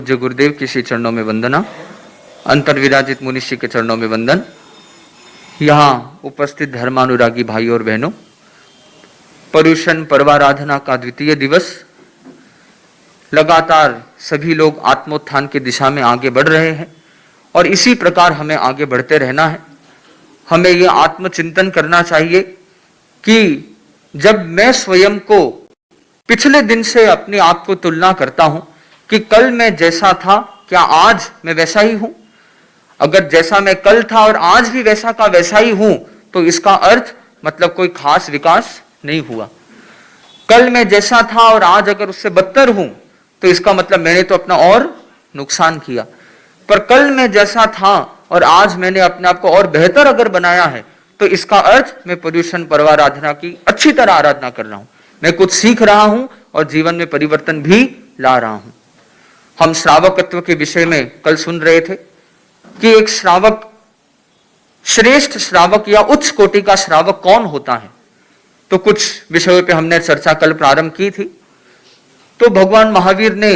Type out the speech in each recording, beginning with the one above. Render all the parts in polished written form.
पूज्य गुरुदेव के श्री चरणों में वंदना, अंतर विराजित मुनिषि के चरणों में वंदन। यहाँ उपस्थित धर्मानुरागी भाई और बहनों, पर्युषण पर्वाराधना का द्वितीय दिवस, लगातार सभी लोग आत्मोत्थान की दिशा में आगे बढ़ रहे हैं और इसी प्रकार हमें आगे बढ़ते रहना है। हमें ये आत्मचिंतन करना चाहिए कि जब मैं स्वयं को पिछले दिन से अपने आप को तुलना करता हूं कि कल मैं जैसा था, क्या आज मैं वैसा ही हूं? अगर जैसा मैं कल था और आज भी वैसा का वैसा ही हूं, तो इसका अर्थ मतलब कोई खास विकास नहीं हुआ। कल मैं जैसा था और आज अगर उससे बदतर हूं, तो इसका मतलब मैंने तो अपना और नुकसान किया। पर कल मैं जैसा था और आज मैंने अपने आप को और बेहतर अगर बनाया है, तो इसका अर्थ मैं पर्युषण पर्वाराधना की अच्छी तरह आराधना कर रहा हूं, मैं कुछ सीख रहा हूं और जीवन में परिवर्तन भी ला रहा हूं। हम श्रावकत्व के विषय में कल सुन रहे थे कि एक श्रावक, श्रेष्ठ श्रावक या उच्च कोटि का श्रावक कौन होता है। तो कुछ विषयों पे हमने चर्चा कल प्रारंभ की थी। तो भगवान महावीर ने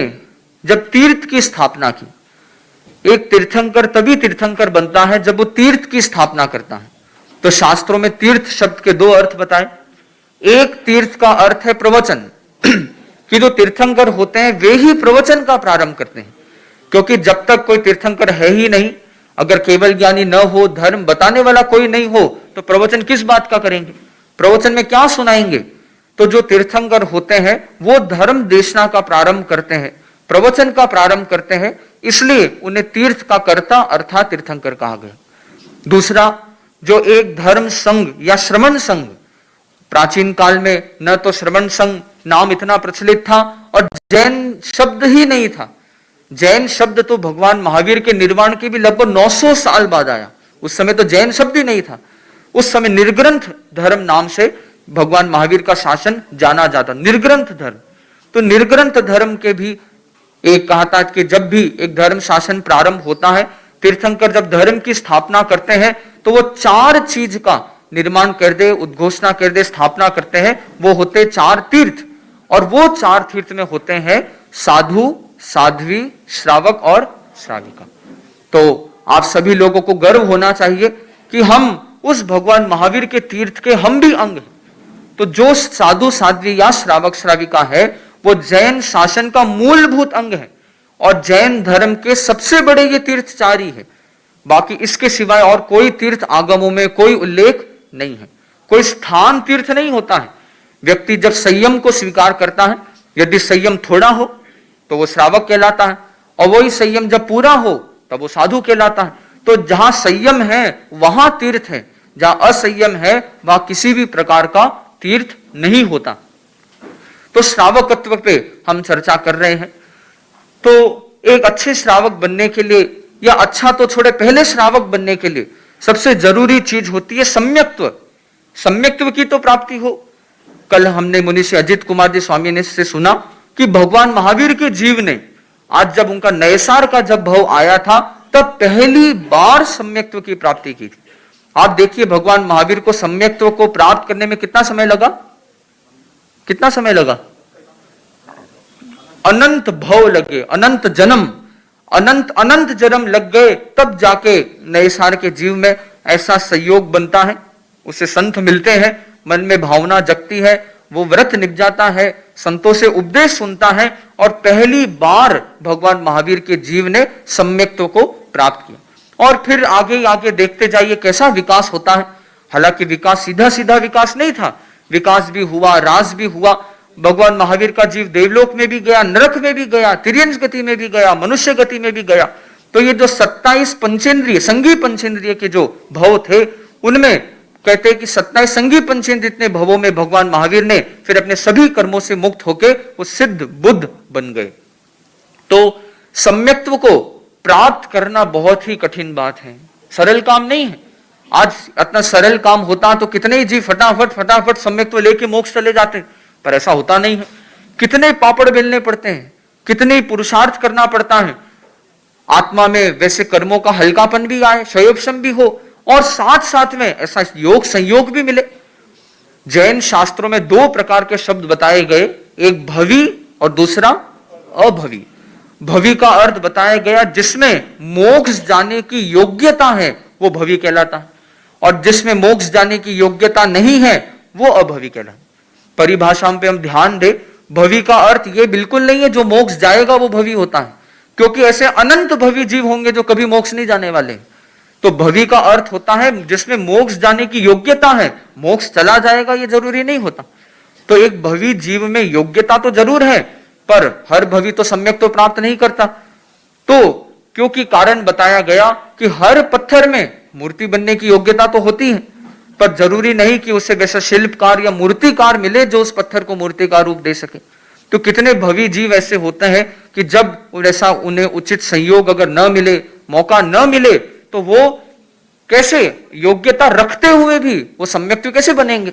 जब तीर्थ की स्थापना की, एक तीर्थंकर तभी तीर्थंकर बनता है जब वो तीर्थ की स्थापना करता है। तो शास्त्रों में तीर्थ शब्द के दो अर्थ बताए। एक तीर्थ का अर्थ है प्रवचन, कि जो तीर्थंकर होते हैं वे ही प्रवचन का प्रारंभ करते हैं, क्योंकि जब तक कोई तीर्थंकर है ही नहीं, अगर केवल ज्ञानी न हो, धर्म बताने वाला कोई नहीं हो, तो प्रवचन किस बात का करेंगे, प्रवचन में क्या सुनाएंगे। तो जो तीर्थंकर होते हैं वो धर्म देशना का प्रारंभ करते हैं, प्रवचन का प्रारंभ करते हैं, इसलिए उन्हें तीर्थ का कर्ता अर्थात तीर्थंकर कहा गया। दूसरा, जो एक धर्म संघ या श्रमण संघ, प्राचीन काल में न तो श्रमण संघ नाम इतना प्रचलित था और जैन शब्द ही नहीं था। जैन शब्द तो भगवान महावीर के निर्वाण के भी लगभग 900 साल बाद आया। उस समय तो जैन शब्द ही नहीं था। उस समय निर्ग्रंथ धर्म नाम से भगवान महावीर का शासन जाना जाता, निर्ग्रंथ धर्म। तो निर्ग्रंथ धर्म के भी एक कहा था कि जब भी एक धर्म शासन प्रारंभ होता है, तीर्थंकर जब धर्म की स्थापना करते हैं, तो वो 4 चीज का निर्माण कर दे, उद्घोषणा कर दे, स्थापना करते हैं। वो होते 4 तीर्थ, और वो 4 तीर्थ में होते हैं साधु, साध्वी, श्रावक और श्राविका। तो आप सभी लोगों को गर्व होना चाहिए कि हम उस भगवान महावीर के तीर्थ के हम भी अंग हैं। तो जो साधु, साध्वी या श्रावक, श्राविका है, वो जैन शासन का मूलभूत अंग है और जैन धर्म के सबसे बड़े ये तीर्थ 4 ही है। बाकी इसके सिवाय और कोई तीर्थ आगमों में कोई उल्लेख नहीं है, कोई स्थान तीर्थ नहीं होता है। व्यक्ति जब संयम को स्वीकार करता है, यदि संयम थोड़ा हो तो वो श्रावक कहलाता है, और वही संयम जब पूरा हो तब वो साधु कहलाता है। तो जहां संयम है वहां तीर्थ है, जहां असंयम है वहां किसी भी प्रकार का तीर्थ नहीं होता। तो श्रावकत्व पे हम चर्चा कर रहे हैं। तो एक अच्छे श्रावक बनने के लिए, या अच्छा तो छोड़े, पहले श्रावक बनने के लिए सबसे जरूरी चीज होती है सम्यक्त्व। सम्यक्त्व की तो प्राप्ति हो। कल हमने मुनिषी अजित कुमार जी स्वामी ने से सुना कि भगवान महावीर के जीव ने, आज जब उनका नयसार का जब भाव आया था, तब पहली बार सम्यक्त्व की प्राप्ति की थी। आप देखिए भगवान महावीर को सम्यक्त्व को प्राप्त करने में कितना समय लगा, कितना समय लगा, अनंत भव लगे, अनंत जन्म, अनंत अनंत जन्म लग गए, तब जाके नयसार के जीव में ऐसा संयोग बनता है, उसे संत मिलते हैं, मन में भावना जगती है, वो व्रत निभ जाता है, संतों से उपदेश सुनता है, और पहली बार भगवान महावीर के जीव ने सम्यक्त्व को प्राप्त किया। और फिर आगे आगे देखते जाइए कैसा विकास होता है। हालांकि विकास सीधा सीधा विकास नहीं था, विकास भी हुआ, रास भी हुआ। भगवान महावीर का जीव देवलोक में भी गया, नरक में भी गया, तिर्यंश गति में भी गया, मनुष्य गति में भी गया। तो ये जो 27 पंचेंद्रिय, संघी पंचेंद्रिय के जो भव थे, उनमें कहते हैं कि 27 संघी पंचेंद्रिय इतने भवों में भगवान महावीर ने फिर अपने सभी कर्मों से मुक्त होके वो सिद्ध बुद्ध बन गए। तो सम्यक्त्व को प्राप्त करना बहुत ही कठिन बात है, सरल काम नहीं है। आज इतना सरल काम होता तो कितने ही जी फटाफट फटाफट सम्यक्त्व लेके मोक्ष चले जाते, पर ऐसा होता नहीं है। कितने पापड़ बेलने पड़ते हैं, कितने पुरुषार्थ करना पड़ता है। आत्मा में वैसे कर्मों का हल्कापन भी आए, शयोपशम भी हो, और साथ साथ में ऐसा योग संयोग भी मिले। जैन शास्त्रों में 2 प्रकार के शब्द बताए गए, एक भवी और दूसरा अभवी। भवि का अर्थ बताया गया जिसमें मोक्ष जाने की योग्यता है वो भवि कहलाता है, और जिसमें मोक्ष जाने की योग्यता नहीं है वो अभवि कहलाता है। परिभाषाओं पे हम ध्यान दे, भवि का अर्थ ये बिल्कुल नहीं है जो मोक्ष जाएगा वो भवि होता है, क्योंकि ऐसे अनंत भवि जीव होंगे जो कभी मोक्ष नहीं जाने वाले। तो भवि का अर्थ होता है जिसमें मोक्ष जाने की योग्यता है, मोक्ष चला जाएगा ये जरूरी नहीं होता। तो एक भवि जीव में योग्यता तो जरूर है, पर हर भवि तो सम्यक तो प्राप्त नहीं करता। तो क्योंकि कारण बताया गया कि हर पत्थर में मूर्ति बनने की योग्यता तो होती है, पर जरूरी नहीं कि उसे वैसा शिल्पकार या मूर्तिकार मिले जो उस पत्थर को मूर्ति का रूप दे सके। तो कितने भवि जीव ऐसे होते हैं कि जब ऐसा उन्हें उचित संयोग अगर न मिले, मौका न मिले, तो वो कैसे योग्यता रखते हुए भी वो सम्यक तो कैसे बनेंगे।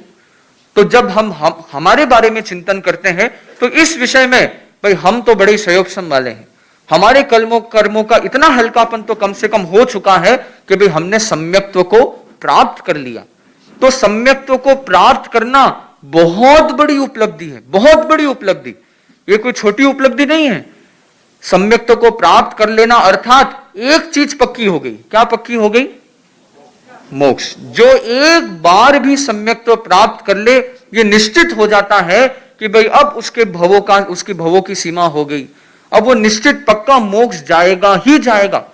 तो जब हम हमारे बारे में चिंतन करते हैं तो इस विषय में भाई हम तो बड़े संयोगक्षम वाले हैं, हमारे कर्मों का इतना हल्कापन तो कम से कम हो चुका है कि भाई हमने सम्यक्त्व को प्राप्त कर लिया। तो सम्यक्त्व को प्राप्त करना बहुत बड़ी उपलब्धि है, बहुत बड़ी उपलब्धि, ये कोई छोटी उपलब्धि नहीं है। सम्यक्त्व को प्राप्त कर लेना अर्थात एक चीज पक्की हो गई। क्या पक्की हो गई? मोक्ष। जो एक बार भी सम्यक्त्व प्राप्त कर ले, ये निश्चित हो जाता है कि भाई अब उसकी भवों की सीमा हो गई, अब वो निश्चित पक्का मोक्ष जाएगा ही जाएगा।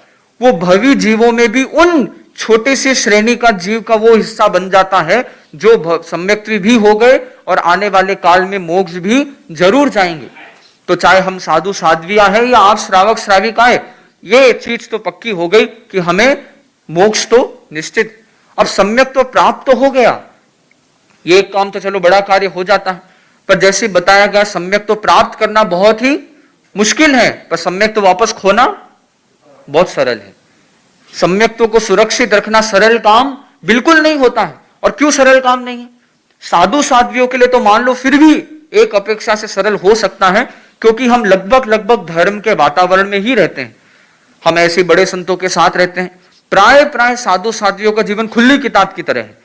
वो भवि जीवों में भी उन छोटे से श्रेणी का जीव का वो हिस्सा बन जाता है जो सम्यक्त्व भी हो गए और आने वाले काल में मोक्ष भी जरूर जाएंगे। तो चाहे हम साधु साध्विया है या आप श्रावक श्राविकाएं, ये चीज तो पक्की हो गई कि हमें मोक्ष तो निश्चित। अब सम्यक तो प्राप्त तो हो गया, ये काम तो चलो बड़ा कार्य हो जाता है, पर जैसे बताया गया सम्यक तो प्राप्त करना बहुत ही मुश्किल है, पर सम्यक तो वापस खोना बहुत सरल है। सम्यक्त्व को सुरक्षित रखना सरल काम बिल्कुल नहीं होता है। और क्यों सरल काम नहीं है? साधु साध्वियों के लिए तो मान लो फिर भी एक अपेक्षा से सरल हो सकता है, क्योंकि हम लगभग धर्म के वातावरण में ही रहते हैं, हम ऐसे बड़े संतों के साथ रहते हैं। प्राय साधु साध्वियों का जीवन खुली किताब की तरह है,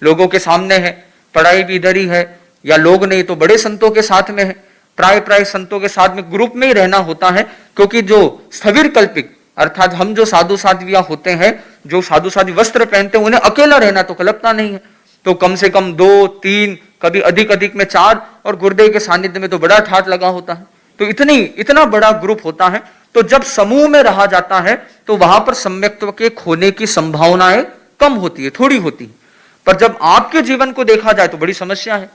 लोगों के सामने है, पढ़ाई भी इधर ही है, या लोग नहीं तो बड़े संतों के साथ में है। प्राय संतों के साथ में ग्रुप में ही रहना होता है, क्योंकि जो स्थविर कल्पिक अर्थात हम जो साधु साध्वियां होते हैं, जो साधु साध्वी वस्त्र पहनते हैं, उन्हें अकेला रहना तो कल्पना नहीं है। तो कम से कम 2, 3, कभी अधिक में 4, और गुरुदेव के सानिध्य में तो बड़ा ठाट लगा होता है। तो इतना बड़ा ग्रुप होता है। तो जब समूह में रहा जाता है तो वहां पर सम्यक्त्व के खोने की संभावनाएं कम होती है, थोड़ी होती है। पर जब आपके जीवन को देखा जाए तो बड़ी समस्या है,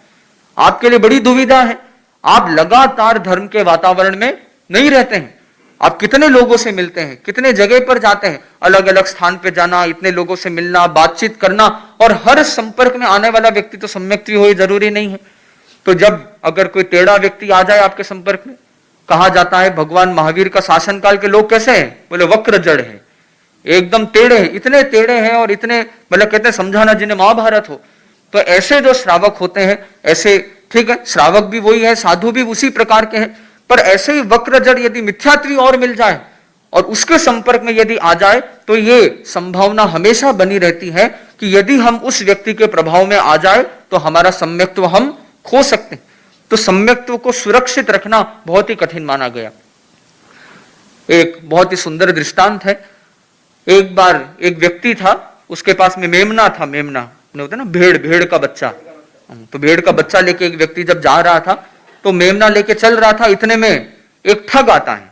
आपके लिए बड़ी दुविधा है। आप लगातार धर्म के वातावरण में नहीं रहते हैं, आप कितने लोगों से मिलते हैं, कितने जगह पर जाते हैं, अलग अलग स्थान पे जाना, इतने लोगों से मिलना, बातचीत करना, और हर संपर्क में आने वाला व्यक्ति तो सम्यक्त्वी हो जरूरी नहीं है। तो जब अगर कोई टेढ़ा व्यक्ति आ जाए आपके संपर्क में, कहा जाता है भगवान महावीर का शासनकाल के लोग कैसे हैं? बोले वक्र जड़ है, एकदम टेढ़े हैं, इतने टेढ़े हैं और इतने मतलब कहते हैं समझाना जिन्हें महाभारत हो। तो ऐसे जो श्रावक होते हैं, ऐसे ठीक है, श्रावक भी वही है, साधु भी उसी प्रकार के हैं, पर ऐसे ही वक्र जड़ यदि मिथ्यात्वी और मिल जाए और उसके संपर्क में यदि आ जाए, तो ये संभावना हमेशा बनी रहती है कि यदि हम उस व्यक्ति के प्रभाव में आ जाए तो हमारा सम्यक्त्व हम खो सकते हैं। तो सम्यक्त्व को सुरक्षित रखना बहुत ही कठिन माना गया। एक बहुत ही सुंदर दृष्टांत है। एक बार एक व्यक्ति था, उसके पास में मेमना था, मेमना होता है ना, भेड़ का बच्चा। तो भेड़ का बच्चा लेके एक व्यक्ति जब जा रहा था तो मेमना लेके चल रहा था, इतने में एक ठग आता है।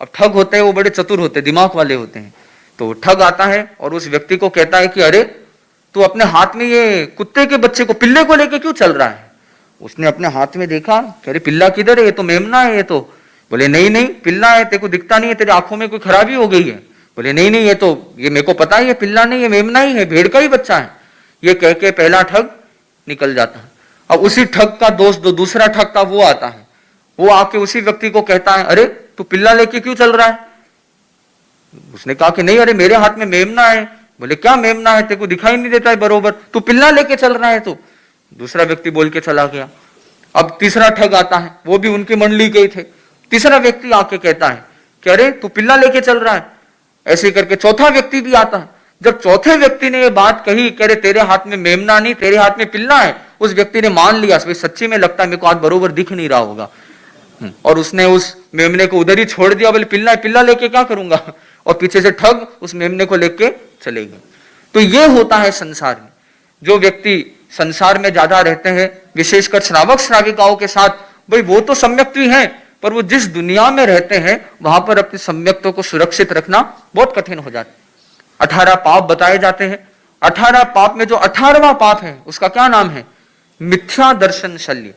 अब ठग होते हैं वो बड़े चतुर होते हैं, दिमाग वाले होते हैं। तो ठग आता है और उस व्यक्ति को कहता है कि अरे तू अपने हाथ में ये कुत्ते के बच्चे को, पिल्ले को लेके क्यों चल रहा है? उसने अपने हाथ में देखा, कह रहे पिल्ला किधर है? ये तो मेमना है। ये तो बोले नहीं पिल्ला है, तेरे को दिखता नहीं है, तेरी आंखों में कोई खराबी हो गई है। बोले नहीं ये मेरे को पता है, ये पिल्ला नहीं, ये मेमना ही है, भेड़ का ही बच्चा है। ये कह के पहला ठग निकल जाता है। अब उसी ठग का दोस्त जो दूसरा ठग था वो आता है, वो आके उसी व्यक्ति को कहता है अरे तू पिल्ला लेके क्यों चल रहा है? उसने कहा कि नहीं, अरे मेरे हाथ में मेमना है। बोले क्या मेमना है, तेरे को दिखाई नहीं देता है बरोबर, तू पिल्ला लेके चल रहा है। तो दूसरा व्यक्ति बोल के चला गया। अब तीसरा ठग आता है, वो भी उनकी मंडली के ही थे। तीसरा व्यक्ति आके कहता है कि अरे तू पिल्ला लेके चल रहा है। ऐसे करके चौथा व्यक्ति भी आता है। जब चौथे व्यक्ति ने ये बात कही, कह रहे तेरे हाथ में मेमना नहीं, तेरे हाथ में पिल्ला है, उस व्यक्ति ने मान लिया, सच्ची में लगता है मेरे को आज बरोबर दिख नहीं रहा होगा, और उसने उस मेमने को उधर ही छोड़ दिया, बोले पिल्ला पिल्ला लेके क्या करूंगा, और पीछे से ठग उस मेमने को लेके चले गए। तो ये होता है संसार में। जो व्यक्ति संसार में ज्यादा रहते हैं, विशेषकर श्रावक श्राविकाओं के साथ, भाई वो तो सम्यक्त्वी हैं, पर वो जिस दुनिया में रहते हैं वहां पर अपने सम्यक्त्व को सुरक्षित रखना बहुत कठिन हो जाता है। 18 पाप बताए जाते हैं। 18 पाप में जो 18वां पाप है उसका क्या नाम है? मिथ्या दर्शन शल्य।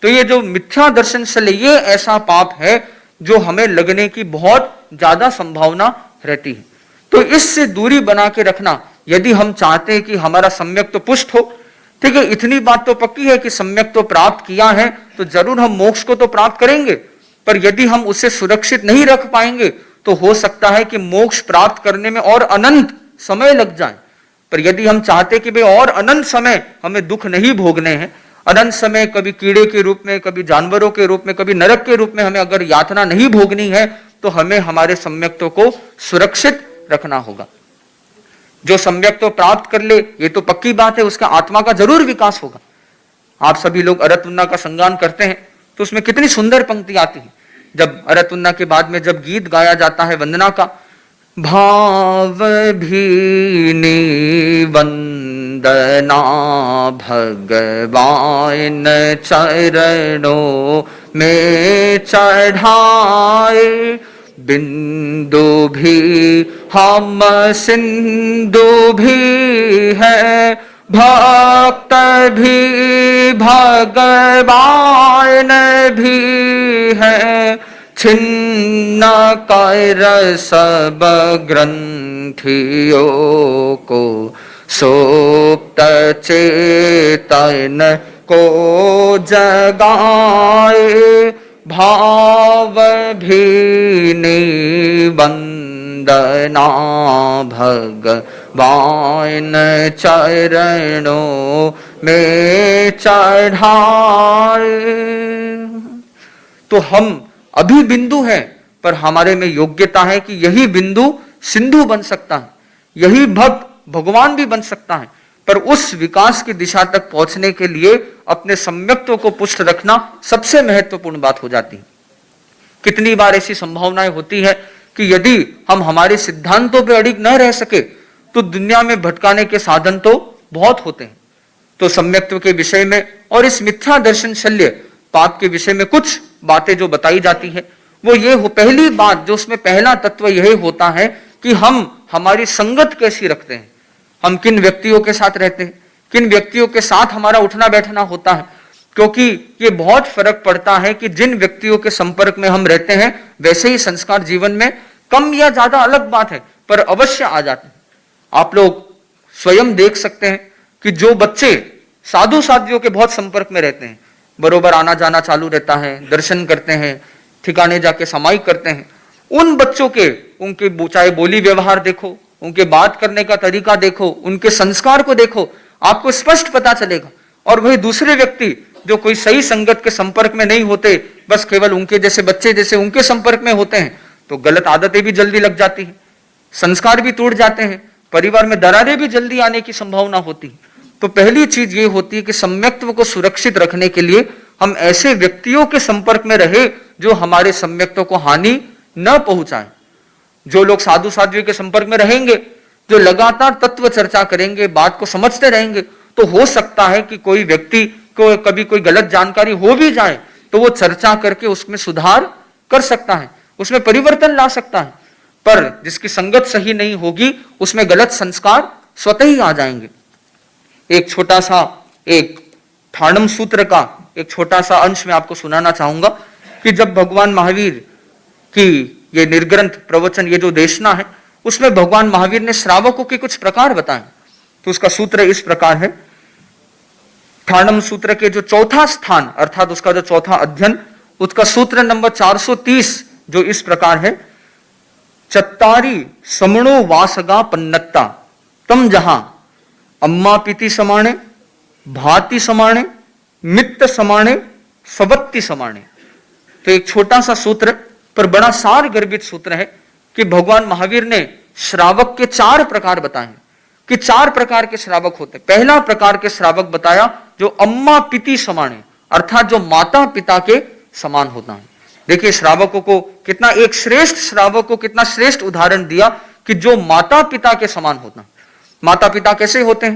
तो ये जो मिथ्या दर्शन शल्य, ये ऐसा पाप है जो हमें लगने की बहुत ज्यादा संभावना रहती है। तो इससे दूरी बना के रखना, यदि हम चाहते हैं कि हमारा सम्यक तो पुष्ट हो, ठीक है, इतनी बात तो पक्की है कि सम्यक तो प्राप्त किया है तो जरूर हम मोक्ष को तो प्राप्त करेंगे, पर यदि हम उसे सुरक्षित नहीं रख पाएंगे तो हो सकता है कि मोक्ष प्राप्त करने में और अनंत समय लग जाए। पर यदि हम चाहते कि भाई और अनंत समय हमें दुख नहीं भोगने हैं, अनंत समय कभी कीड़े के रूप में, कभी जानवरों के रूप में, कभी नरक के रूप में हमें अगर यातना नहीं भोगनी है, तो हमें हमारे सम्यक्त्व को सुरक्षित रखना होगा। जो सम्यक्त्व प्राप्त कर ले, ये तो पक्की बात है, उसका आत्मा का जरूर विकास होगा। आप सभी लोग अरतुन्ना का संगान करते हैं तो उसमें कितनी सुंदर पंक्ति आती है। जब अरतुन्ना के बाद में जब गीत गाया जाता है वंदना का, भाव भीनी वंदना भगवान चरणों में चढ़ाए, बिंदु भी हम सिंधु भी है, भक्त भी भगवान भी है, छिन्न कर सब ग्रंथियों को, सुप्त चेतन को जगाए, भाव भीनी वंदना भगवान चरणों में चढ़ाए। तो हम अभी बिंदु है, पर हमारे में योग्यता है कि यही बिंदु सिंधु बन सकता है, यही भक्त भगवान भी बन सकता है। पर उस विकास की दिशा तक पहुंचने के लिए अपने सम्यक्त्व को पुष्ट रखना सबसे महत्वपूर्ण बात हो जाती है। कितनी बार ऐसी संभावनाएं होती है कि यदि हम हमारे सिद्धांतों पर अडिग न रह सके तो दुनिया में भटकाने के साधन तो बहुत होते हैं। तो सम्यक्त्व के विषय में और इस मिथ्या दर्शन शल्य पाप के विषय में कुछ बातें जो बताई जाती है वो ये हो, पहली बात जो उसमें पहला तत्व यह होता है कि हम हमारी संगत कैसी रखते हैं, हम किन व्यक्तियों के साथ रहते हैं, किन व्यक्तियों के साथ हमारा उठना बैठना होता है। क्योंकि ये बहुत फर्क पड़ता है कि जिन व्यक्तियों के संपर्क में हम रहते हैं वैसे ही संस्कार जीवन में कम या ज्यादा अलग बात है, पर अवश्य आ जाते हैं। आप लोग स्वयं देख सकते हैं कि जो बच्चे साधु साध्वियों के बहुत संपर्क में रहते हैं, बरोबर आना जाना चालू रहता है, दर्शन करते हैं, ठिकाने जाके सामायिक करते हैं, उन बच्चों के उनके चाहे बोली व्यवहार देखो, उनके बात करने का तरीका देखो, उनके संस्कार को देखो, आपको स्पष्ट पता चलेगा। और वही दूसरे व्यक्ति जो कोई सही संगत के संपर्क में नहीं होते, बस केवल उनके जैसे बच्चे जैसे उनके संपर्क में होते हैं, तो गलत आदतें भी जल्दी लग जाती है, संस्कार भी टूट जाते हैं, परिवार में दरारें भी जल्दी आने की संभावना होती है। तो पहली चीज ये होती है कि सम्यक्त्व को सुरक्षित रखने के लिए हम ऐसे व्यक्तियों के संपर्क में रहे जो हमारे सम्यक्त्व को हानि न पहुंचाए। जो लोग साधु साध्वी के संपर्क में रहेंगे, जो लगातार तत्व चर्चा करेंगे, बात को समझते रहेंगे, तो हो सकता है कि कोई व्यक्ति को कभी कोई गलत जानकारी हो भी जाए तो वो चर्चा करके उसमें सुधार कर सकता है, उसमें परिवर्तन ला सकता है। पर जिसकी संगत सही नहीं होगी उसमें गलत संस्कार स्वतः ही आ जाएंगे। एक छोटा सा एक ठाणम सूत्र का एक छोटा सा अंश में आपको सुनाना चाहूंगा कि जब भगवान महावीर की ये निर्ग्रंथ प्रवचन, ये जो देशना है, उसमें भगवान महावीर ने श्रावकों के कुछ प्रकार बताए। तो उसका सूत्र इस प्रकार है, ठाणम सूत्र के जो चौथा स्थान अर्थात उसका जो चौथा अध्ययन, उसका सूत्र नंबर 430 जो इस प्रकार है, चत्तारी समणो वासगा पन्नत्ता तम जहां अम्मा पीति समाणे, भाति समाणे, मित्त समाणे, सबत्ति समाणे। तो एक छोटा सा सूत्र पर बड़ा सार गर्भित सूत्र है कि भगवान महावीर ने श्रावक के 4 प्रकार बताए कि 4 प्रकार के श्रावक होते। पहला प्रकार के श्रावक बताया जो अम्मा पिति समाने, अर्थात जो माता पिता के समान होता है। देखिए श्रावकों को कितना, एक श्रेष्ठ श्रावक को कितना श्रेष्ठ उदाहरण दिया कि जो माता पिता के समान होता। माता पिता कैसे होते हैं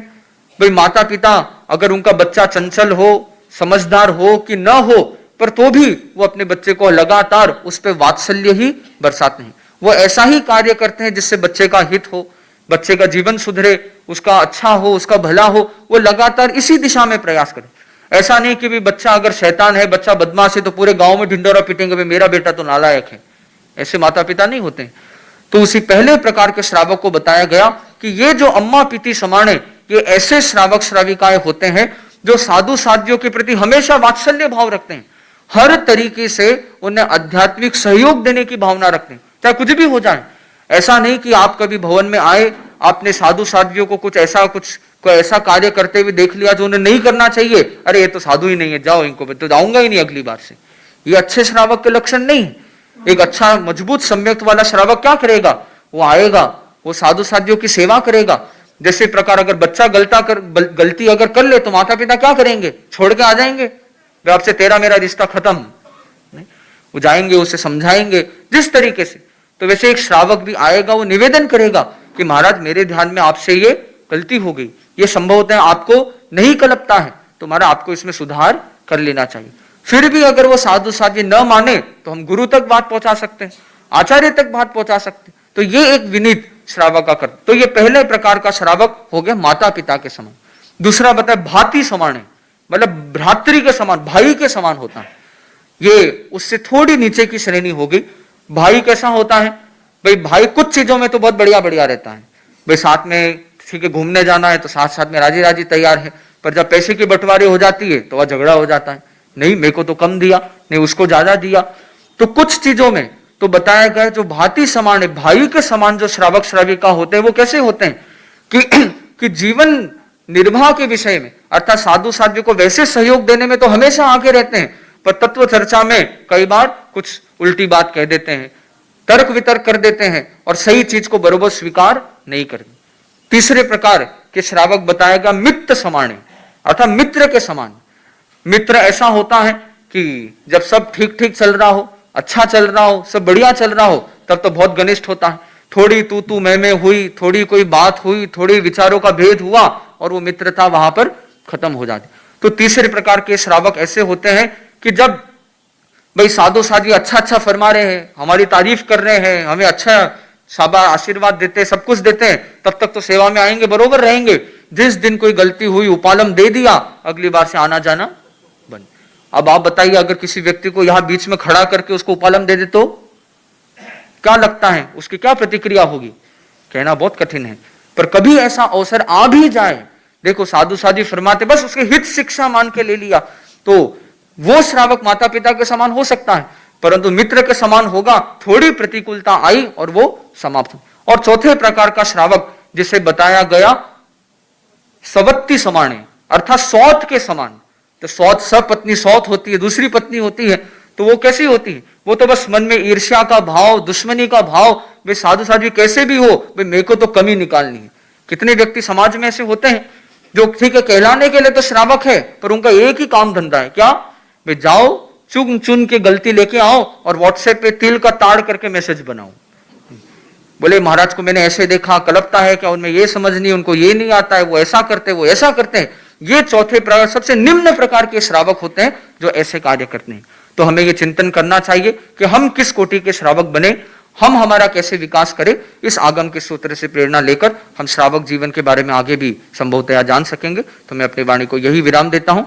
भाई? माता पिता अगर उनका बच्चा चंचल हो, समझदार हो कि न हो, पर तो भी वो अपने बच्चे को लगातार उस पर वात्सल्य ही बरसाते हैं। वो ऐसा ही कार्य करते हैं जिससे बच्चे का हित हो, बच्चे का जीवन सुधरे, उसका अच्छा हो, उसका भला हो, वो लगातार इसी दिशा में प्रयास करें। ऐसा नहीं कि भी बच्चा अगर शैतान है, बच्चा बदमाश है, तो पूरे गांव में ढिंडोरा पीटेंगे भाई मेरा बेटा तो नालायक है। ऐसे माता पिता नहीं होते हैं। तो उसी पहले प्रकार के श्रावक को बताया गया कि ये जो अम्मा पीती समाने, ये ऐसे श्रावक श्राविकाएं होते हैं जो साधु साध्यों के प्रति हमेशा वात्सल्य भाव रखते हैं, हर तरीके से उन्हें आध्यात्मिक सहयोग देने की भावना रखते हैं, चाहे कुछ भी हो जाए। ऐसा नहीं कि आप कभी भवन में आए, आपने साधु साध्वियों को कोई ऐसा कार्य करते हुए देख लिया जो उन्हें नहीं करना चाहिए, अरे ये तो साधु ही नहीं है, जाओ इनको, तो जाऊंगा ही नहीं अगली बार से। ये अच्छे श्रावक के लक्षण नहीं है। एक अच्छा मजबूत सम्यक्त वाला श्रावक क्या करेगा? वो आएगा, वो साधु साध्यों की सेवा करेगा। जैसे प्रकार अगर बच्चा गलती अगर कर ले तो माता पिता क्या करेंगे? छोड़ के आ जाएंगे, वे आपसे तेरा मेरा रिश्ता खत्म नहीं, वो जाएंगे, उसे समझाएंगे जिस तरीके से। तो वैसे एक श्रावक भी आएगा, वो निवेदन करेगा कि महाराज मेरे ध्यान में आपसे ये गलती हो गई, ये संभवतः आपको नहीं कलपता है, तो महाराज आपको इसमें सुधार कर लेना चाहिए। फिर भी अगर वो साधु साध्वी न माने तो हम गुरु तक बात पहुंचा सकते हैं, आचार्य तक बात पहुंचा सकते हैं। तो ये एक विनीत श्रावक का कर्तव्य। तो ये पहले प्रकार का श्रावक हो गया माता पिता के समान। दूसरा बताए भाती समाने, मतलब भ्रातृ के समान, भाई के समान होता है। ये उससे थोड़ी नीचे की श्रेणी हो गई। भाई कैसा होता है भाई? भाई कुछ चीजों में तो बहुत बढ़िया बढ़िया रहता है भाई, साथ में ठीक है घूमने जाना है तो साथ साथ में राजी राजी तैयार है, पर जब पैसे की बंटवारी हो जाती है तो वह झगड़ा हो जाता है, नहीं मेरे को तो कम दिया, नहीं उसको ज्यादा दिया। तो कुछ चीजों में तो बताया गया जो भाती समान है, भाई के समान जो श्रावक श्राविका होते हैं वो कैसे होते हैं कि जीवन निर्वाह के विषय में अर्थात साधु साध्वी को वैसे सहयोग देने में तो हमेशा आगे रहते हैं, पर तत्व चर्चा में कई बार कुछ उल्टी बात कह देते हैं, तर्क वितर्क कर देते हैं और सही चीज को बरोबर स्वीकार नहीं करते। तीसरे प्रकार के श्रावक बताएगा मित्र समाने, अर्थात मित्र के समान। मित्र ऐसा होता है कि जब सब ठीक ठीक चल रहा हो, अच्छा चल रहा हो, सब बढ़िया चल रहा हो, तब तो बहुत घनिष्ठ होता है। थोड़ी तू मैं हुई, थोड़ी कोई बात हुई, थोड़ी विचारों का भेद हुआ और वो मित्रता वहां पर खत्म हो जाती। तो तीसरे प्रकार के श्रावक ऐसे होते हैं कि जब भाई साधु साध्वी अच्छा फरमा रहे हैं, हमारी तारीफ कर रहे हैं, हमें अच्छा शाबाश आशीर्वाद देते हैं, सब कुछ देते हैं, तब तक तो सेवा में आएंगे, बरोबर रहेंगे। जिस दिन कोई गलती हुई, उपालम दे दिया, अगली बार से आना जाना बंद। अब आप बताइए अगर किसी व्यक्ति को यहां बीच में खड़ा करके उसको उपालम दे दे तो क्या लगता है, उसकी क्या प्रतिक्रिया होगी? कहना बहुत कठिन है। पर कभी ऐसा अवसर आ भी जाए, देखो साधु साध्वी फरमाते बस उसके हित शिक्षा मान के ले लिया, तो वो श्रावक माता पिता के समान हो सकता है, परंतु मित्र के समान होगा, थोड़ी प्रतिकूलता आई और वो समाप्त। और चौथे प्रकार का श्रावक जिसे बताया गया सवत्ती समाने, अर्थात सौत के समान। तो सौत सपत्नी सौत होती है, दूसरी पत्नी होती है, तो वो कैसी होती है? वो तो बस मन में ईर्ष्या का भाव, दुश्मनी का भाव, वे साधु साध्वी कैसे भी हो, वे मेरे को तो कमी निकालनी है। कितने व्यक्ति समाज में ऐसे होते हैं जो ठीक है कहलाने के लिए तो श्रावक है, पर उनका एक ही काम धंधा है, क्या? वे जाओ चुन चुन के गलती लेके आओ और व्हाट्सएप पे तिल का ताड़ करके मैसेज बनाओ। बोले महाराज को मैंने ऐसे देखा, कलपता है क्या, उनमें ये समझ नहीं, उनको ये नहीं आता है, वो ऐसा करते, वो ऐसा करते हैं। ये चौथे प्रकार, सबसे निम्न प्रकार के श्रावक होते हैं जो ऐसे कार्य करते हैं। तो हमें ये चिंतन करना चाहिए कि हम किस कोटि के श्रावक बने, हम हमारा कैसे विकास करें। इस आगम के सूत्र से प्रेरणा लेकर हम श्रावक जीवन के बारे में आगे भी संभवतया जान सकेंगे। तो मैं अपनी वाणी को यही विराम देता हूं।